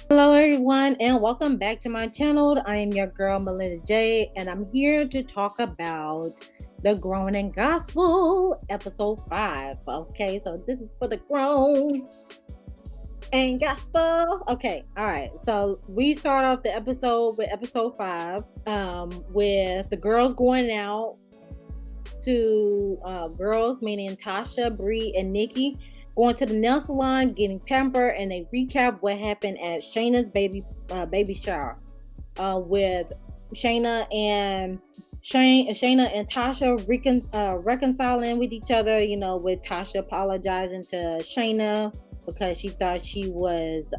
Hello, everyone, and welcome back to my channel. I am your girl, Molinda Jae, and I'm here to talk about the Grown in Gospel, episode 5. Okay, so this is for the grown and gospel. Okay, all right. So we start off the episode with episode 5, with the girls going out to girls, meaning Tasha, Bree, and Nikki, going to the nail salon, getting pampered, and they recap what happened at Shayna's baby shower, with Shayna and Shayna and Tasha reconciling with each other. You know, with Tasha apologizing to Shayna because she thought she was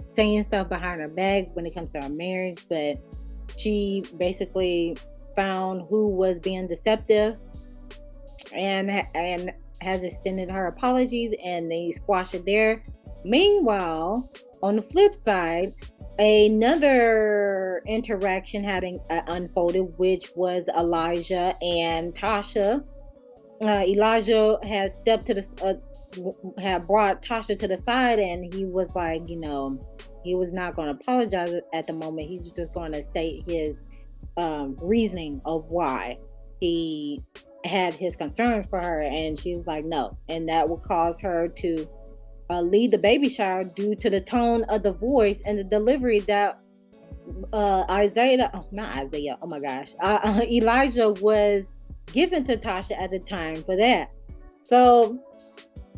saying stuff behind her back when it comes to her marriage, but she basically found who was being deceptive and has extended her apologies, and they squash it there. Meanwhile, on the flip side, another interaction had unfolded, which was Elijah and Tasha. Elijah had stepped to the had brought Tasha to the side, and he was like, he was not going to apologize at the moment. He's just going to state his reasoning of why he had his concerns for her, and she was like, no, and that would cause her to lead the baby shower due to the tone of the voice and the delivery that Elijah was given to Tasha at the time for that. So,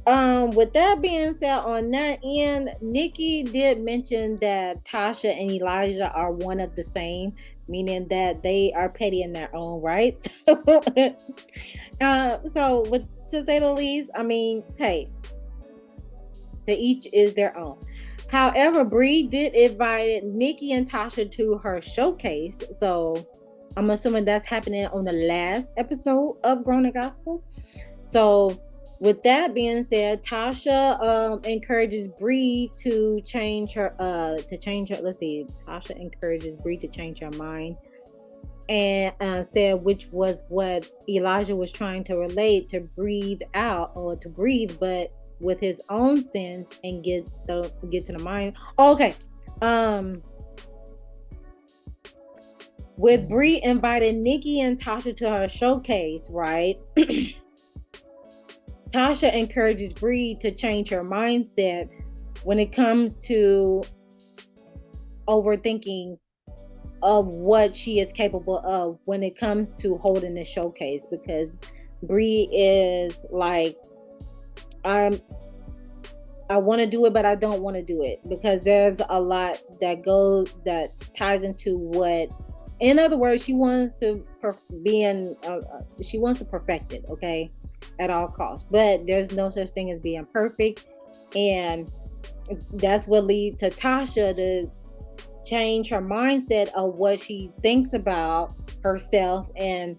with that being said, on that end, Nikki did mention that Tasha and Elijah are one of the same, meaning that they are petty in their own right. So, with to say the least, I mean, hey, to each is their own. However, Bree did invite Nikki and Tasha to her showcase, so I'm assuming that's happening on the last episode of Grown and Gospel. So, with that being said, Tasha encourages Bree to change her. Let's see. Tasha encourages Bree to change her mind, and said, which was what Elijah was trying to relate, to breathe out or to breathe, but with his own sins and get to the mind. Okay. With Bree inviting Nikki and Tasha to her showcase, right? Tasha encourages Bree to change her mindset when it comes to overthinking of what she is capable of when it comes to holding the showcase, because Bree is like, I want to do it, but I don't want to do it because there's a lot that ties into what. In other words, she wants to she wants to perfect it, okay, at all costs. But there's no such thing as being perfect, and that's what leads to Tasha to change her mindset of what she thinks about herself and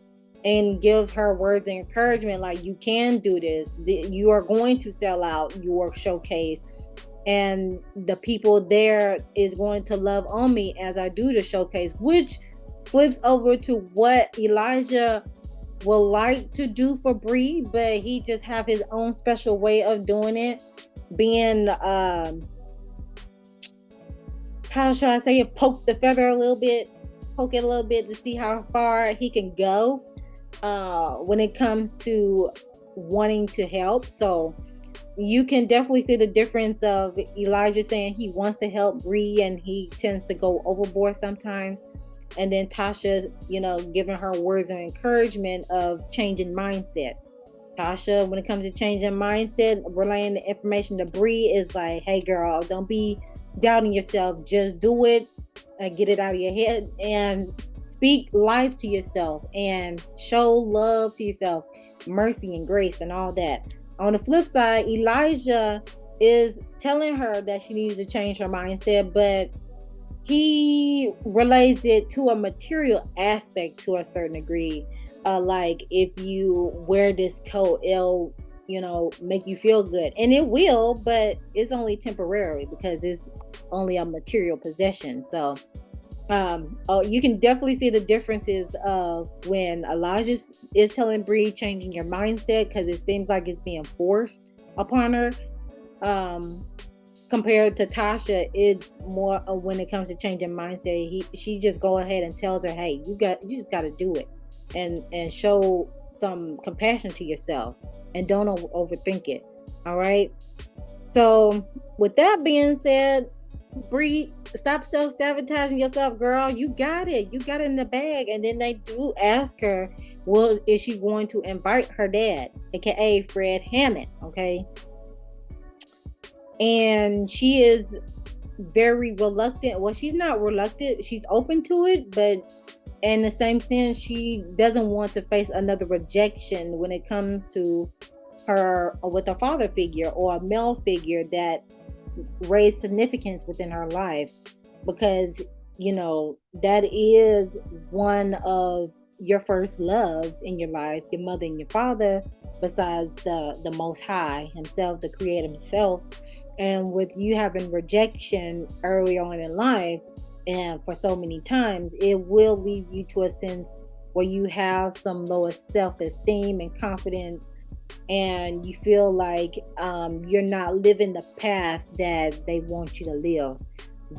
give her words of encouragement, like, you can do this, you are going to sell out your showcase, and the people there is going to love on me as I do the showcase, which flips over to what Elijah will like to do for Bree, but he just have his own special way of doing it, being how should I say it, poke the feather a little bit, poke it a little bit to see how far he can go when it comes to wanting to help. So you can definitely see the difference of Elijah saying he wants to help Bree and he tends to go overboard sometimes, and then Tasha, giving her words of encouragement of changing mindset. Tasha, when it comes to changing mindset, relaying the information to Bree, is like, hey girl, don't be doubting yourself, just do it and get it out of your head and speak life to yourself and show love to yourself, mercy and grace and all that. On the flip side, Elijah is telling her that she needs to change her mindset, but he relates it to a material aspect to a certain degree. Like, if you wear this coat, it'll make you feel good, and it will, but it's only temporary because it's only a material possession. So you can definitely see the differences of when Elijah is telling Bree changing your mindset, because it seems like it's being forced upon her. compared to Tasha, it's more when it comes to changing mindset. She just go ahead and tells her, "Hey, you just got to do it, and show some compassion to yourself, and don't overthink it." All right. So, with that being said, Bree, stop self-sabotaging yourself, girl. You got it. You got it in the bag. And then they do ask her, well, is she going to invite her dad, aka Fred Hammond? Okay. And she is very reluctant. Well, she's not reluctant. She's open to it, but in the same sense, she doesn't want to face another rejection when it comes to her with a father figure or a male figure that raised significance within her life, because that is one of your first loves in your life, your mother and your father, besides the Most High himself, the Creator himself. And with you having rejection early on in life and for so many times, it will leave you to a sense where you have some lower self-esteem and confidence, and you feel like you're not living the path that they want you to live.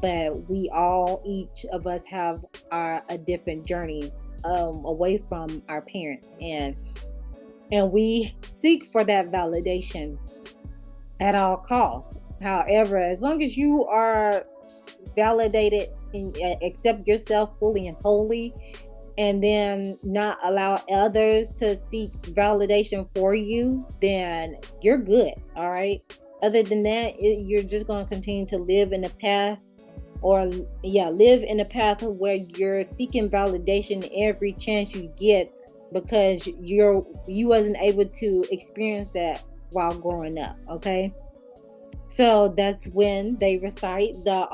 But we all, each of us, have a different journey away from our parents, and we seek for that validation at all costs. However, as long as you are validated and accept yourself fully and wholly, and then not allow others to seek validation for you, then you're good. All right. Other than that, you're just going to continue to live in the path, live in a path where you're seeking validation every chance you get, because you wasn't able to experience that while growing up. Okay. So that's when they recite the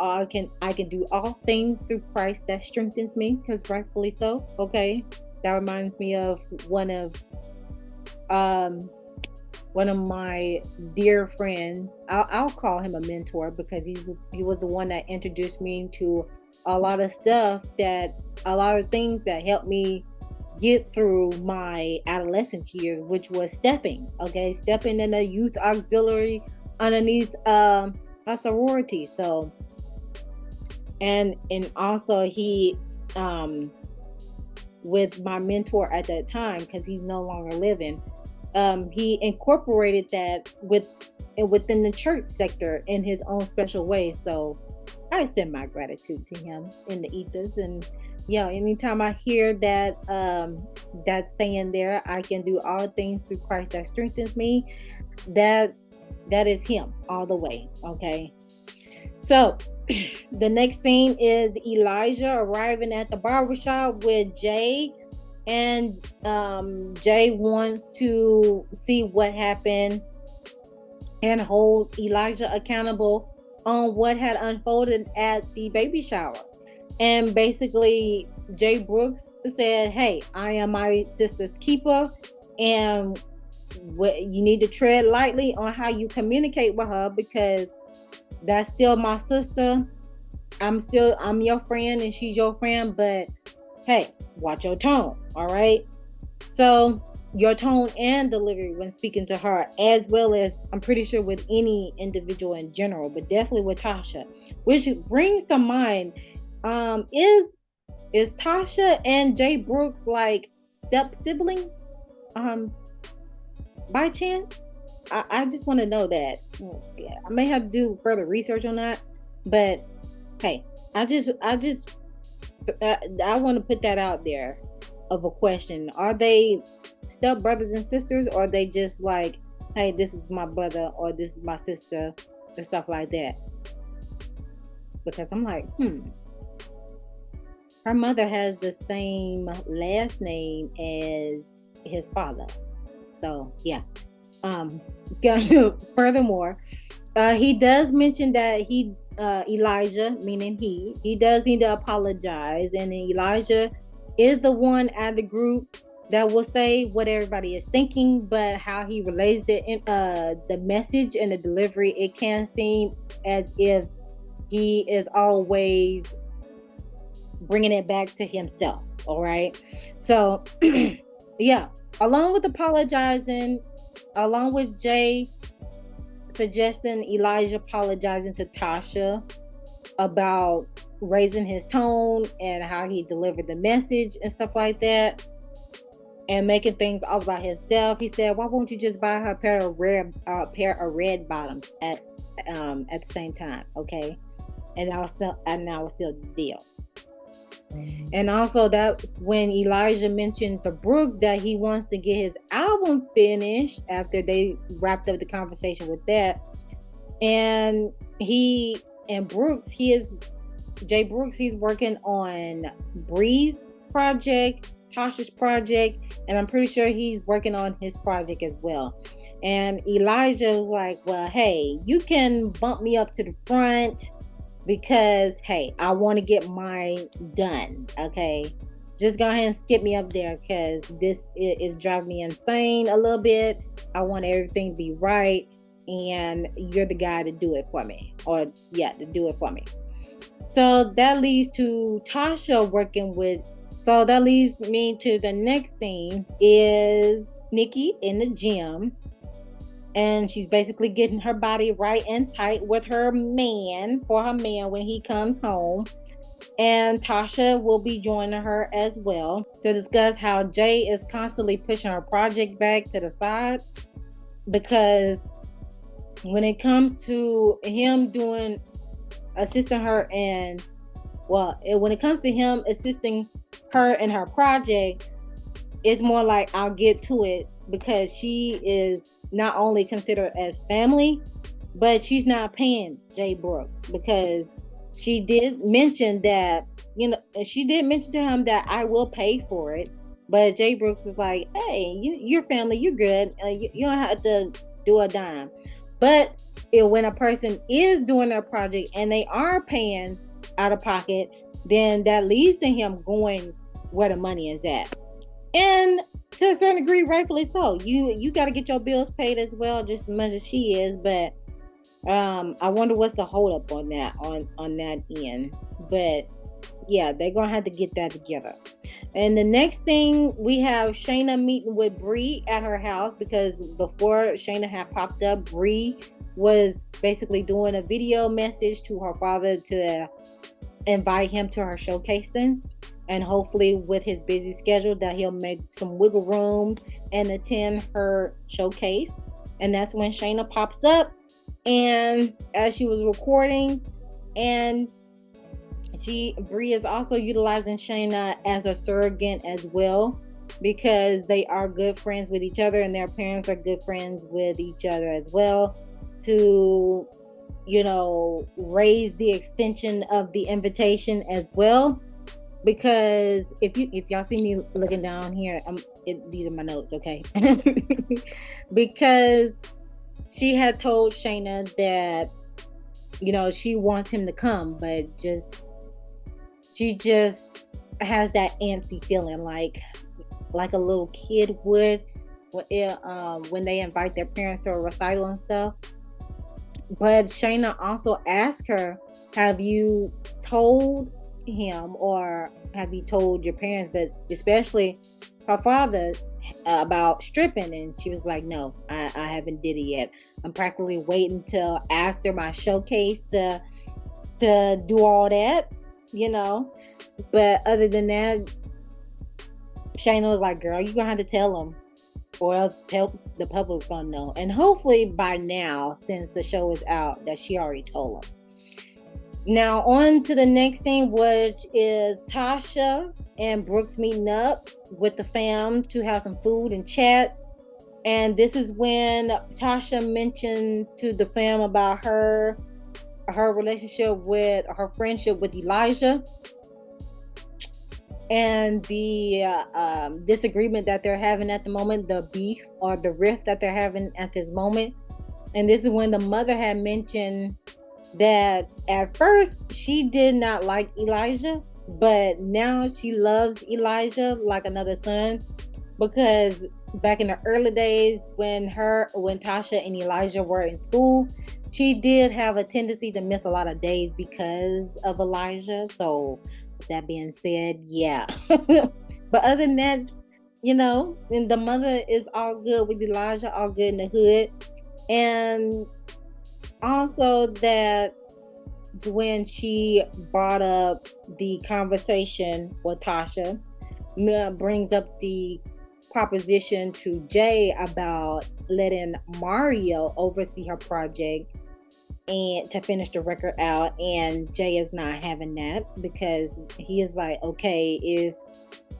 I can do all things through Christ that strengthens me, because rightfully so. Okay. That reminds me of one of my dear friends. I'll call him a mentor, because he was the one that introduced me to a lot of things that helped me get through my adolescent years, which was stepping in a youth auxiliary underneath a sorority. So and also he with my mentor at that time, because he's no longer living, he incorporated that within the church sector in his own special way. So I send my gratitude to him in the ethers. And anytime I hear that saying there, I can do all things through Christ that strengthens me, that is him all the way. Okay. So the next scene is Elijah arriving at the barbershop with Jay, and Jay wants to see what happened and hold Elijah accountable on what had unfolded at the baby shower. And basically Jay Brooks said, "Hey, I am my sister's keeper, and you need to tread lightly on how you communicate with her, because that's still my sister. I'm your friend and she's your friend, but hey, watch your tone." All right. So your tone and delivery when speaking to her, as well as I'm pretty sure with any individual in general, but definitely with Tasha, which brings to mind, is Tasha and Jay Brooks like step siblings? By chance? I just want to know that. I may have to do further research on that, but hey, I want to put that out there of a question. Are they step brothers and sisters, or are they just like, hey, this is my brother or this is my sister, or stuff like that? Because I'm like, her mother has the same last name as his father. So yeah. Furthermore, he does mention that Elijah, meaning he does need to apologize, and Elijah is the one at the group that will say what everybody is thinking, but how he relays the message and the delivery, it can seem as if he is always bringing it back to himself. All right. So yeah, along with apologizing, along with Jay suggesting Elijah apologizing to Tasha about raising his tone and how he delivered the message and stuff like that, and making things all about himself. He said, "Why won't you just buy her a pair of red bottoms at the same time, okay? And I will seal the deal." And also, that's when Elijah mentioned to Brooke that he wants to get his album finished after they wrapped up the conversation with that. And Jay Brooks, he's working on Bree's project, Tasha's project, and I'm pretty sure he's working on his project as well. And Elijah was like, "Well, hey, you can bump me up to the front because, hey, I want to get mine done, okay? Just go ahead and skip me up there because this is driving me insane a little bit. I want everything to be right, and you're the guy to do it for me." To do it for me. So that leads to Tasha working with... So that leads me to the next scene is Nikki in the gym. And she's basically getting her body right and tight with her man when he comes home. And Tasha will be joining her as well to discuss how Jay is constantly pushing her project back to the side. Because when it comes to him assisting her when it comes to him assisting her in her project, it's more like, I'll get to it, because she is not only considered as family, but she's not paying Jay Brooks, because she did mention that, she did mention to him that I will pay for it. But Jay Brooks is like, "Hey, you're family, you're good. You don't have to do a dime." But when a person is doing their project and they are paying out of pocket, then that leads to him going where the money is at. And to a certain degree, rightfully so. You got to get your bills paid as well, just as much as she is. But I wonder what's the hold up on that end. But yeah, they're gonna have to get that together. And the next thing, we have Shayna meeting with Bree at her house, because before Shayna had popped up, Bree was basically doing a video message to her father to invite him to her showcasing. And hopefully with his busy schedule that he'll make some wiggle room and attend her showcase. And that's when Shayna pops up, and as she was recording, and Bree is also utilizing Shayna as a surrogate as well, because they are good friends with each other and their parents are good friends with each other as well, to raise the extension of the invitation as well. Because if y'all see me looking down here, these are my notes, okay? Because she had told Shayna that she wants him to come, but she just has that antsy feeling, like a little kid would when they invite their parents to a recital and stuff. But Shayna also asked her, "Have you told him, or have you told your parents, but especially her father, about stripping?" And she was like, "No, I haven't did it yet. I'm practically waiting till after my showcase to do all that, But other than that, Shayna was like, "Girl, you're gonna have to tell him, or else the public's gonna know." And hopefully by now, since the show is out, that she already told him. Now on to the next scene, which is Tasha and Brooks meeting up with the fam to have some food and chat. And this is when Tasha mentions to the fam about her relationship with her friendship with Elijah, and the disagreement that they're having at the moment, the beef or the rift that they're having at this moment. And this is when the mother had mentioned that at first she did not like Elijah, but now she loves Elijah like another son, because back in the early days when Tasha and Elijah were in school, she did have a tendency to miss a lot of days because of Elijah. So with that being said, yeah. But other than that, and the mother is all good with Elijah, all good in the hood. And Also, that when she brought up the conversation with Tasha, brings up the proposition to Jay about letting Mario oversee her project and to finish the record out, and Jay is not having that because he is like, okay, if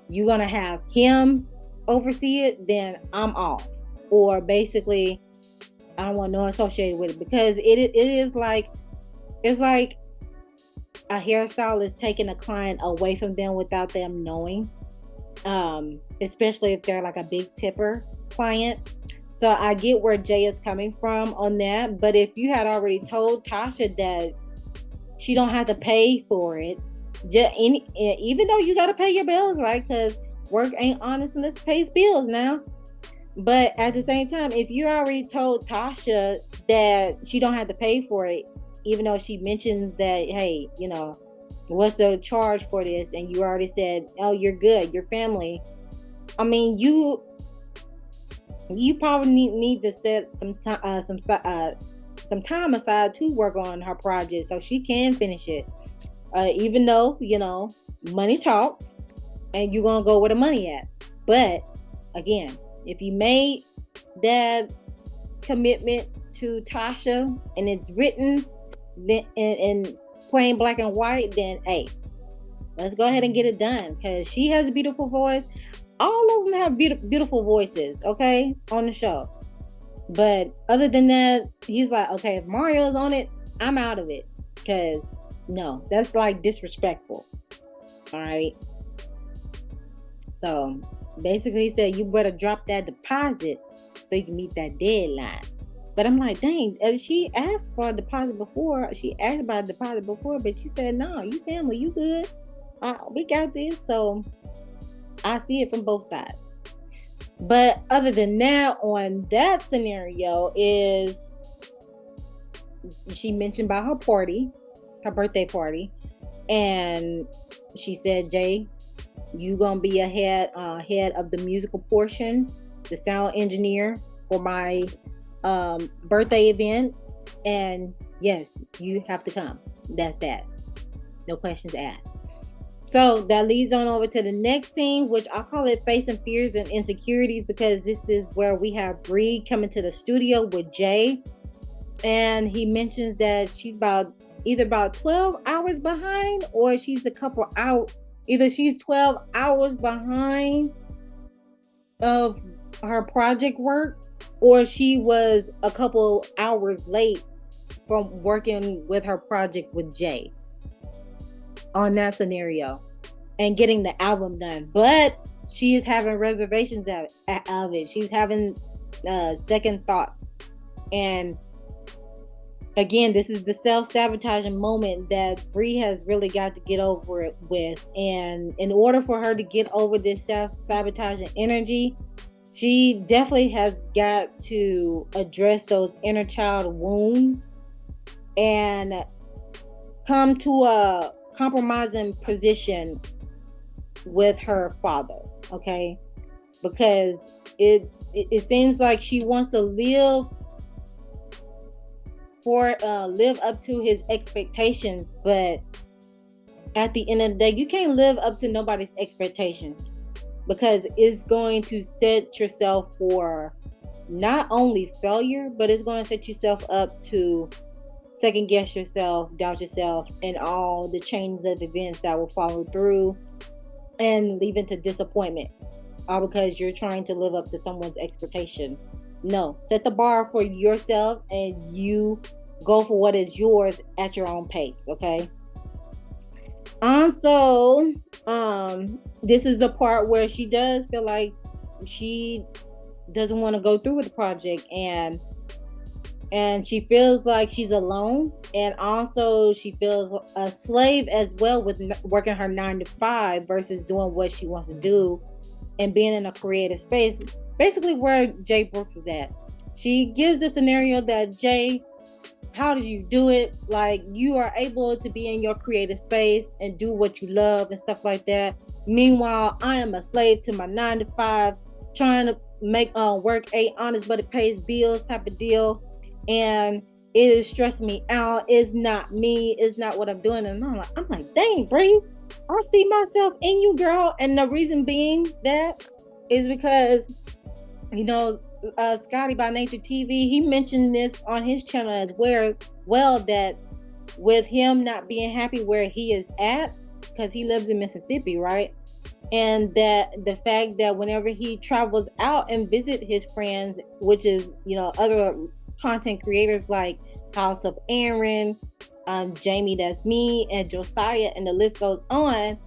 you're gonna have him oversee it, then I'm off. Or basically, I don't want no associated with it, because it is like, it's like a hairstylist taking a client away from them without them knowing. Especially if they're like a big tipper client. So I get where Jay is coming from on that. But if you had already told Tasha that she don't have to pay for it, even though you got to pay your bills, right? Because work ain't honest unless it pays bills now. But at the same time, if you already told Tasha that she don't have to pay for it, even though she mentions that, hey, what's the charge for this? And you already said, oh, you're good, your family. I mean, you probably need to set some time aside to work on her project so she can finish it. Even though money talks, and you're gonna go where the money at. But again, if you made that commitment to Tasha and it's written then in plain black and white, then hey, let's go ahead and get it done, because she has a beautiful voice. All of them have beautiful voices, okay, on the show. But other than that, he's like, okay, if Mario's on it, I'm out of it, because no, that's like disrespectful. All right. So basically, he said you better drop that deposit so you can meet that deadline. But I'm like, dang, she asked for a deposit before. She asked about a deposit before, but she said, no, you family, you good. We got this. So I see it from both sides. But other than that, on that scenario, is she mentioned about her party, her birthday party, and she said, Jay, you gonna be head of the musical portion, the sound engineer for my birthday event, and yes, you have to come. That's that. No questions asked. So that leads on over to the next scene, which I call it Facing Fears and Insecurities, because this is where we have Bree coming to the studio with Jay, and he mentions that she's either about 12 hours behind, or she's a couple out. Either she's 12 hours behind of her project work, or she was a couple hours late from working with her project with Jay on that scenario and getting the album done. But she is having reservations of it. She's having second thoughts. And again, this is the self-sabotaging moment that Bree has really got to get over it with. And in order for her to get over this self-sabotaging energy, she definitely has got to address those inner child wounds and come to a compromising position with her father, okay? Because it seems like she wants to live up to his expectations, but at the end of the day, you can't live up to nobody's expectations, because it's going to set yourself for not only failure, but it's going to set yourself up to second guess yourself, doubt yourself, and all the chains of events that will follow through and lead into disappointment, all because you're trying to live up to someone's expectation. No, set the bar for yourself and you go for what is yours at your own pace, okay? Also, this is the part where she does feel like she doesn't want to go through with the project, and she feels like she's alone, and also she feels a slave as well with working her 9 to 5 versus doing what she wants to do and being in a creative space, basically where Jay Brooks is at. She gives the scenario that, Jay, how do you do it? Like, you are able to be in your creative space and do what you love and stuff like that. Meanwhile, I am a slave to my 9 to 5, trying to make work ain't honest, but it pays bills type of deal. And it is stressing me out. It's not me. It's not what I'm doing. And I'm like, dang, Bree, I see myself in you, girl. And the reason being that is because, Scotty by Nature TV, he mentioned this on his channel as well, that with him not being happy where he is at, because he lives in Mississippi, right? And that the fact that whenever he travels out and visit his friends, which is, other content creators like House of Aaron, Jamie, that's me, and Josiah, and the list goes on,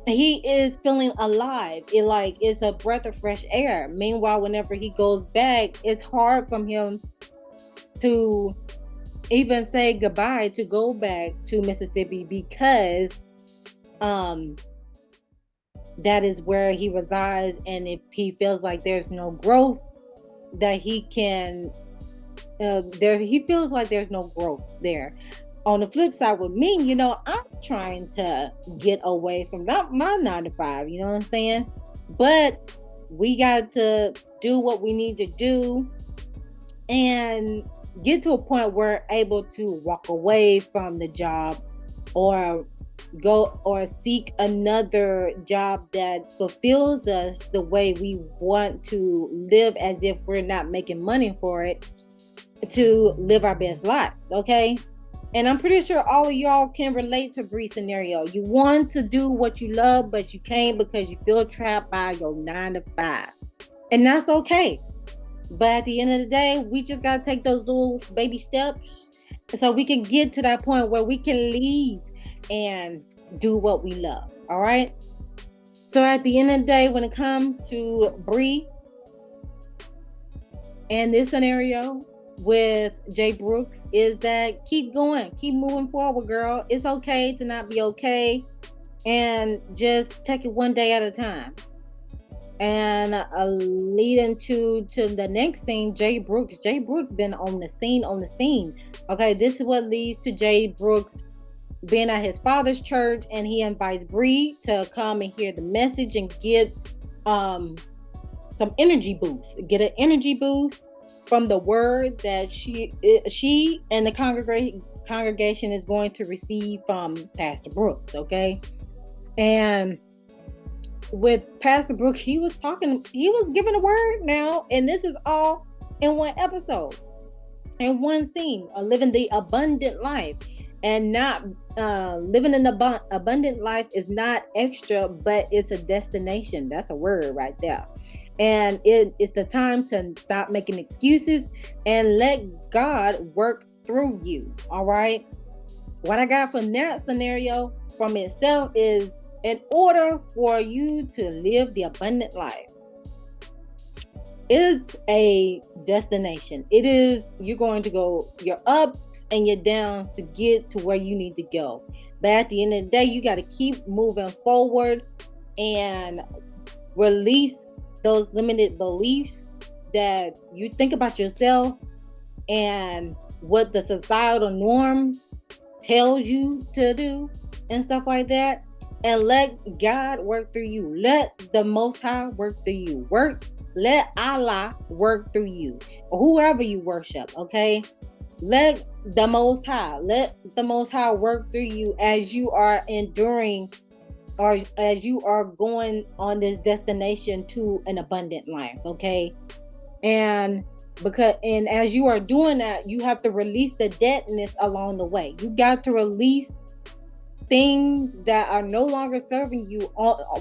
he is feeling alive. It's a breath of fresh air. Meanwhile, whenever he goes back, it's hard for him to even say goodbye to go back to Mississippi, because that is where he resides, and if he feels like there's no growth that he can he feels like there's no growth there. On the flip side with me, I'm trying to get away from my 9 to 5, you know what I'm saying? But we got to do what we need to do and get to a point where we're able to walk away from the job, or go or seek another job that fulfills us the way we want to live, as if we're not making money for it, to live our best lives, okay? And I'm pretty sure all of y'all can relate to Bree's scenario. You want to do what you love, but you can't because you feel trapped by your 9 to 5. And that's okay. But at the end of the day, we just got to take those little baby steps so we can get to that point where we can leave and do what we love. All right? So at the end of the day, when it comes to Bree and this scenario with Jay Brooks, is that keep going, keep moving forward, girl. It's okay to not be okay, and just take it one day at a time. And leading to the next scene, Jay Brooks been on the scene. Okay, this is what leads to Jay Brooks being at his father's church, and he invites Bree to come and hear the message and get some energy boost. Get an energy boost from the word that she and the congregation is going to receive from Pastor Brooks, okay? And with Pastor Brooks, he was giving a word now, and this is all in one episode, in one scene, of living the abundant life. And not living an abundant life is not extra, but it's a destination. That's a word right there. And it's the time to stop making excuses and let God work through you. All right. What I got from that scenario from itself is, in order for you to live the abundant life, it's a destination. You're going to go your ups and your downs to get to where you need to go. But at the end of the day, you got to keep moving forward and release those limited beliefs that you think about yourself and what the societal norms tells you to do and stuff like that. And let God work through you. Let the Most High work through you. Let Allah work through you, or whoever you worship, okay? Let the Most High work through you as you are enduring, or as you are going on this destination to an abundant life, okay? And as you are doing that, you have to release the deadness along the way. You got to release things that are no longer serving you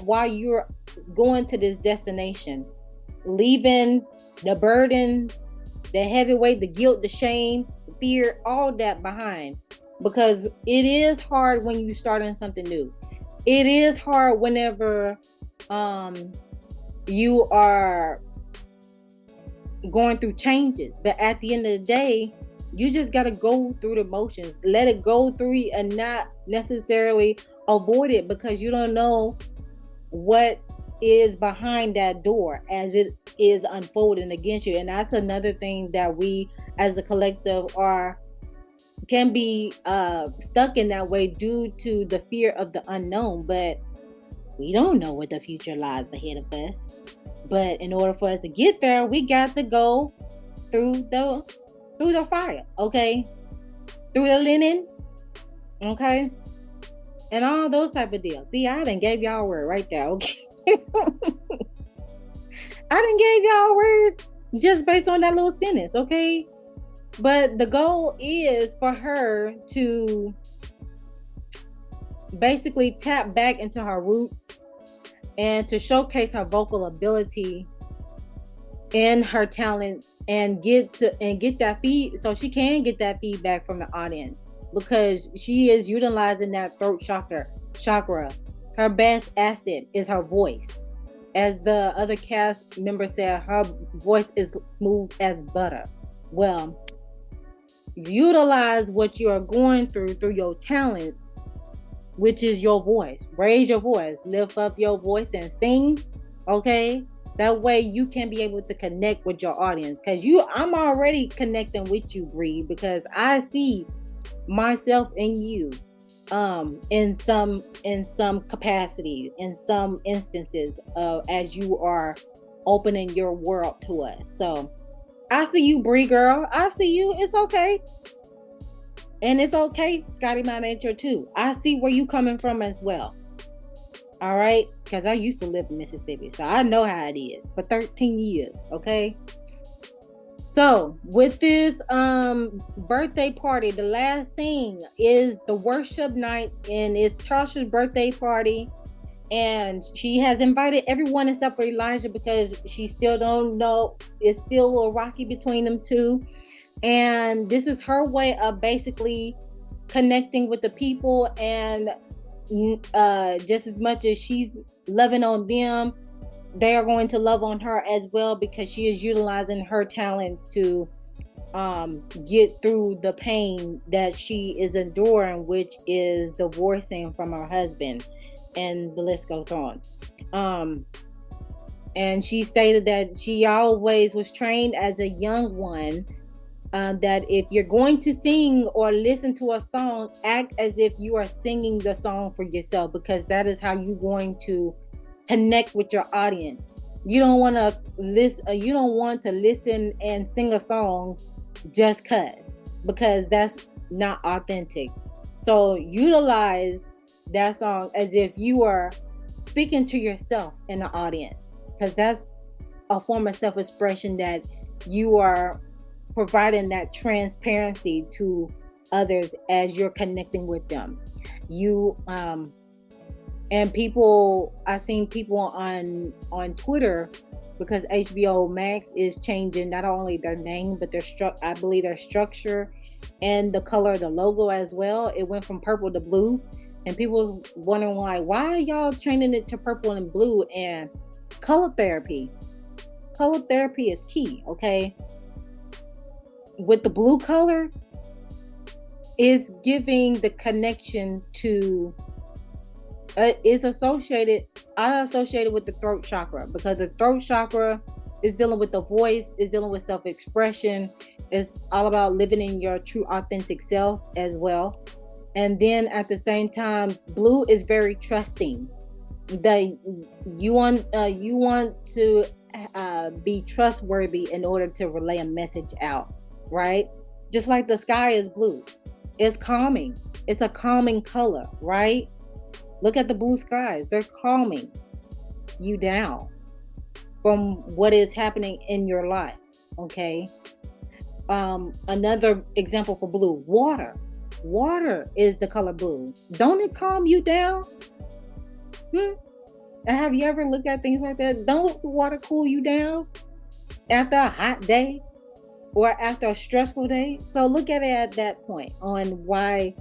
while you're going to this destination. Leaving the burdens, the heavy weight, the guilt, the shame, the fear, all that behind. Because it is hard when you're starting something new. It is hard whenever you are going through changes. But at the end of the day, you just got to go through the motions. Let it go through and not necessarily avoid it, because you don't know what is behind that door as it is unfolding against you. And that's another thing that we as a collective can be stuck in that way due to the fear of the unknown. But we don't know what the future lies ahead of us. But in order for us to get there, we got to go through through the fire, okay? Through the linen, okay? And all those type of deals. See, I done gave y'all a word right there, okay? I done gave y'all a word just based on that little sentence, okay? But the goal is for her to basically tap back into her roots and to showcase her vocal ability and her talent and get that feed, so she can get that feedback from the audience, because she is utilizing that throat chakra. Her best asset is her voice. As the other cast member said, her voice is smooth as butter. Well, utilize what you are going through your talents, which is your voice. Raise your voice, lift up your voice and sing, okay? That way you can be able to connect with your audience, because I'm already connecting with you, Bree, because I see myself in you in some capacity, in some instances, as you are opening your world to us. So I see you, Bree girl. I see you. It's okay. And it's okay, Scotty My Nature too. I see where you coming from as well. All right, because I used to live in Mississippi, so I know how it is for 13 years, okay? So with this birthday party, the last scene is the worship night, and it's Tasha's birthday party, and she has invited everyone except for Elijah, because she still don't know, it's still a little rocky between them two. And this is her way of basically connecting with the people, and just as much as she's loving on them, they are going to love on her as well, because she is utilizing her talents to get through the pain that she is enduring, which is divorcing from her husband, and the list goes on. And she stated that she always was trained as a young one, that if you're going to sing or listen to a song, act as if you are singing the song for yourself, because that is how you're going to connect with your audience. You don't want to listen and sing a song just because that's not authentic. So utilize that song as if you are speaking to yourself in the audience, because that's a form of self-expression, that you are providing that transparency to others as you're connecting with them. And people, I've seen people on Twitter, because HBO Max is changing not only their name, but I believe their structure and the color of the logo as well. It went from purple to blue, and people was wondering why y'all changing it to purple and blue. And color therapy is key, okay? With the blue color, it's giving the connection to I associated with the throat chakra, because the throat chakra is dealing with the voice, is dealing with self-expression. It's all about living in your true authentic self as well. And then at the same time, blue is very trusting. That you want to be trustworthy in order to relay a message out, right? Just like the sky is blue. It's calming. It's a calming color, right? Look at the blue skies. They're calming you down from what is happening in your life, okay? Another example for blue, water. Water is the color blue. Don't it calm you down? Have you ever looked at things like that? Don't the water cool you down after a hot day or after a stressful day? So look at it at that point on why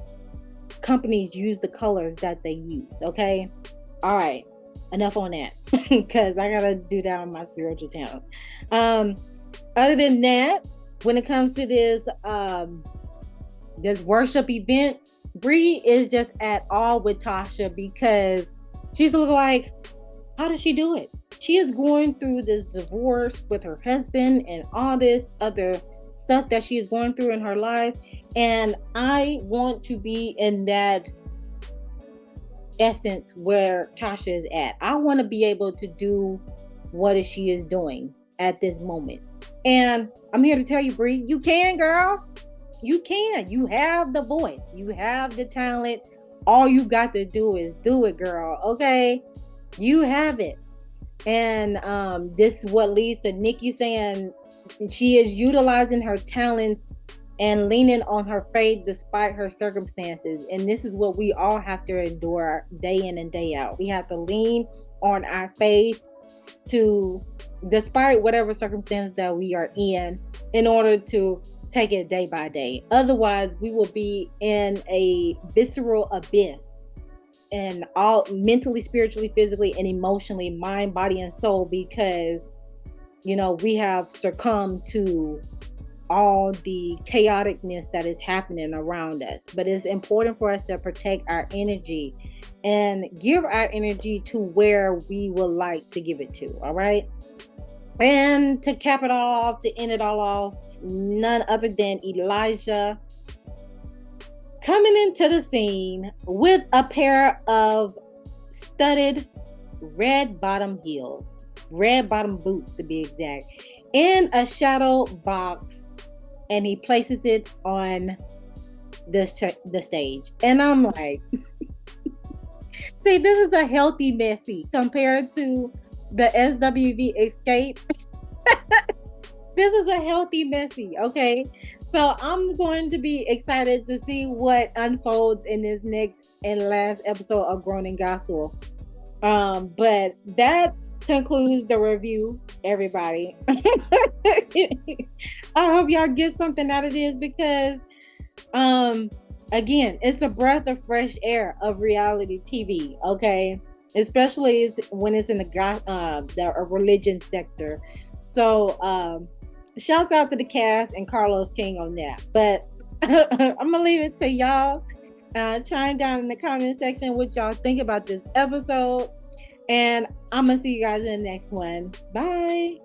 companies use the colors that they use, okay? All right, enough on that, because I gotta do that on my spiritual channel. Other than that, when it comes to this worship event, Bree is just at all with Tasha, because she's looking like, how does she do it? She is going through this divorce with her husband and all this other stuff that she is going through in her life. And I want to be in that essence where Tasha is at. I want to be able to do what she is doing at this moment. And I'm here to tell you, Bree, you can, girl. You can. You have the voice. You have the talent. All you got to do is do it, girl. Okay? You have it. And this is what leads to Nikki saying she is utilizing her talents and leaning on her faith despite her circumstances. And this is what we all have to endure day in and day out. We have to lean on our faith to, despite whatever circumstance that we are in order to take it day by day. Otherwise, we will be in a visceral abyss, and all mentally, spiritually, physically, and emotionally, mind, body, and soul, because we have succumbed to all the chaoticness that is happening around us. But it's important for us to protect our energy and give our energy to where we would like to give it to. All right. And to cap it all off, to end it all off, none other than Elijah coming into the scene with a pair of studded red bottom heels, red bottom boots to be exact, in a shadow box, and he places it on the stage. And I'm like, see, this is a healthy messy compared to the SWV Escape. This is a healthy messy, okay? So I'm going to be excited to see what unfolds in this next and last episode of Grown in Gospel. But that concludes the review, everybody. I hope y'all get something out of this, because again, it's a breath of fresh air of reality TV, okay? Especially when it's in the religion sector. So shouts out to the cast and Carlos King on that. But I'm gonna leave it to y'all. Chime down in the comment section what y'all think about this episode. And I'm gonna see you guys in the next one. Bye.